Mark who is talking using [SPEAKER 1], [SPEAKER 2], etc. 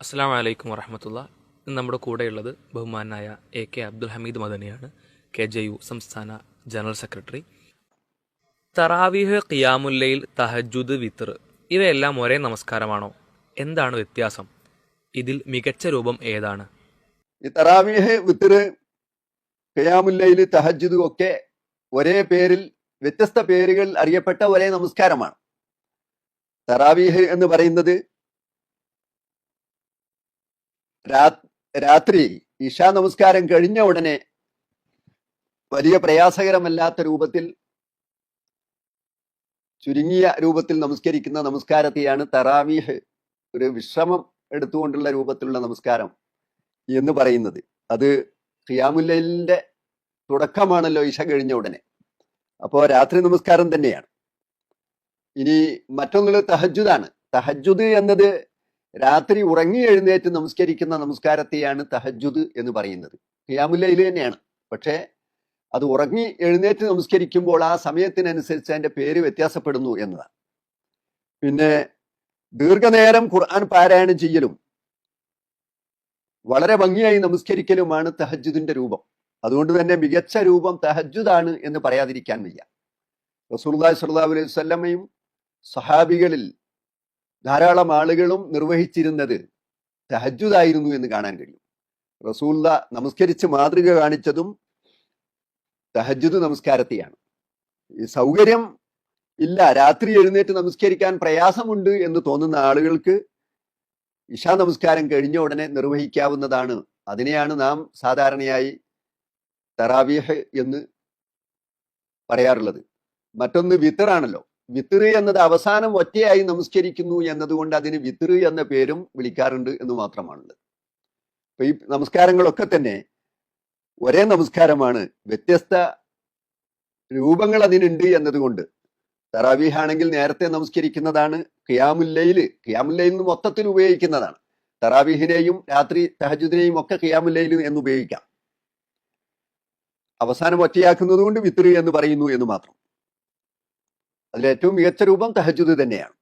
[SPEAKER 1] അസ്സാം വലൈക്കും വറഹമത്തുള്ള. ഇന്ന് നമ്മുടെ കൂടെയുള്ളത് ബഹുമാനായ കെ അബ്ദുൽ ഹമീദ് മദനിയാണ്, KJU സംസ്ഥാന ജനറൽ സെക്രട്ടറി. തറാവീഹ്, ഖിയാമുല്ലയിൽ, തഹജുദ്, വിത്തർ ഇവയെല്ലാം ഒരേ നമസ്കാരമാണോ? എന്താണ് വ്യത്യാസം? ഇതിൽ മികച്ച രൂപം ഏതാണ്?
[SPEAKER 2] ഈ തറാവീഹ്, വിത്തർ, ഖിയാമുല്ലൈൽ, തഹജ്ജുദ് ഒക്കെ ഒരേ പേരിൽ വ്യത്യസ്ത പേരുകൾ അറിയപ്പെട്ട ഒരേ നമസ്കാരമാണ്. തറാവീഹ് എന്ന് പറയുന്നത് രാത്രി ഇശാ നമസ്കാരം കഴിഞ്ഞ ഉടനെ വലിയ പ്രയാസകരമല്ലാത്ത രൂപത്തിൽ, ചുരുങ്ങിയ രൂപത്തിൽ നമസ്കരിക്കുന്ന നമസ്കാരത്തെയാണ് തറാവീഹ്, ഒരു വിശ്രമം എടുത്തുകൊണ്ടുള്ള രൂപത്തിലുള്ള നമസ്കാരം എന്ന് പറയുന്നത്. അത് ഖിയാമുല്ലൈലിന്റെ തുടക്കമാണല്ലോ ഇശ കഴിഞ്ഞ ഉടനെ. അപ്പോൾ രാത്രി നമസ്കാരം തന്നെയാണ്. ഇനി മറ്റൊന്നുള്ളത് തഹജ്ജുദാണ്. തഹജ്ജുദ് എന്നത് രാത്രി ഉറങ്ങി എഴുന്നേറ്റ് നമസ്കരിക്കുന്ന നമസ്കാരത്തെയാണ് തഹജ്ജുദ് എന്ന് പറയുന്നത്. ഖിയാമുല്ലൈൽ തന്നെയാണ്, പക്ഷേ അത് ഉറങ്ങി എഴുന്നേറ്റ് നമസ്കരിക്കുമ്പോൾ ആ സമയത്തിനനുസരിച്ച് അതിന്റെ പേര് വ്യത്യാസപ്പെടുന്നു എന്നതാണ്. പിന്നെ ദീർഘനേരം ഖുർആൻ പാരായണം ചെയ്യലും വളരെ ഭംഗിയായി നമസ്കരിക്കലുമാണ് തഹജ്ജുദിന്റെ രൂപം. അതുകൊണ്ട് തന്നെ മികച്ച രൂപം തഹജ്ജുദാണ് എന്ന് പറയാതിരിക്കാൻ വയ്യ. റസൂലുള്ളാഹി സ്വല്ലല്ലാഹു അലൈഹി വസല്ലമയും സഹാബികളിൽ ധാരാളം ആളുകളും നിർവഹിച്ചിരുന്നത് തഹജ്ജുദായിരുന്നു എന്ന് കാണാൻ കഴിയും. റസൂലുള്ള നമസ്കരിച്ച് മാതൃക കാണിച്ചതും തഹജ്ജുദ് നമസ്കാരത്തെയാണ്. ഈ സൗകര്യം ഇല്ല, രാത്രി എഴുന്നേറ്റ് നമസ്കരിക്കാൻ പ്രയാസമുണ്ട് എന്ന് തോന്നുന്ന ആളുകൾക്ക് ഇശാ നമസ്കാരം കഴിഞ്ഞ ഉടനെ നിർവഹിക്കാവുന്നതാണ്. അതിനെയാണ് നാം സാധാരണയായി തറാവീഹ് എന്ന് പറയാറുള്ളത്. മറ്റൊന്ന് വിത്തറാണല്ലോ. വിത്തർ എന്നത് അവസാനം ഒറ്റയായി നമസ്കരിക്കുന്നു എന്നതുകൊണ്ട് അതിന് വിത്തർ എന്ന പേരും വിളിക്കാറുണ്ട് എന്ന് മാത്രമാണുള്ളത്. അപ്പൊ ഈ നമസ്കാരങ്ങളൊക്കെ തന്നെ ഒരേ നമസ്കാരമാണ്, വ്യത്യസ്ത രൂപങ്ങൾ അതിനുണ്ട് എന്നതുകൊണ്ട്. തറാവീഹ് ആണെങ്കിൽ നേരത്തെ നമസ്കരിക്കുന്നതാണ്. ഖിയാമുല്ലൈൽ എന്ന് മൊത്തത്തിൽ ഉപയോഗിക്കുന്നതാണ്. തറാവീഹിനെയും രാത്രി തഹജ്ജുദിനെയും ഒക്കെ ഖിയാമുല്ലൈൽ എന്ന് ഉപയോഗിക്കാം. അവസാനം ഒറ്റയാക്കുന്നത് കൊണ്ട് വിത്തർ എന്ന് പറയുന്നു എന്ന് മാത്രം. അതിലേറ്റവും മികച്ച രൂപം തഹജ്ജുദ് തന്നെയാണ്.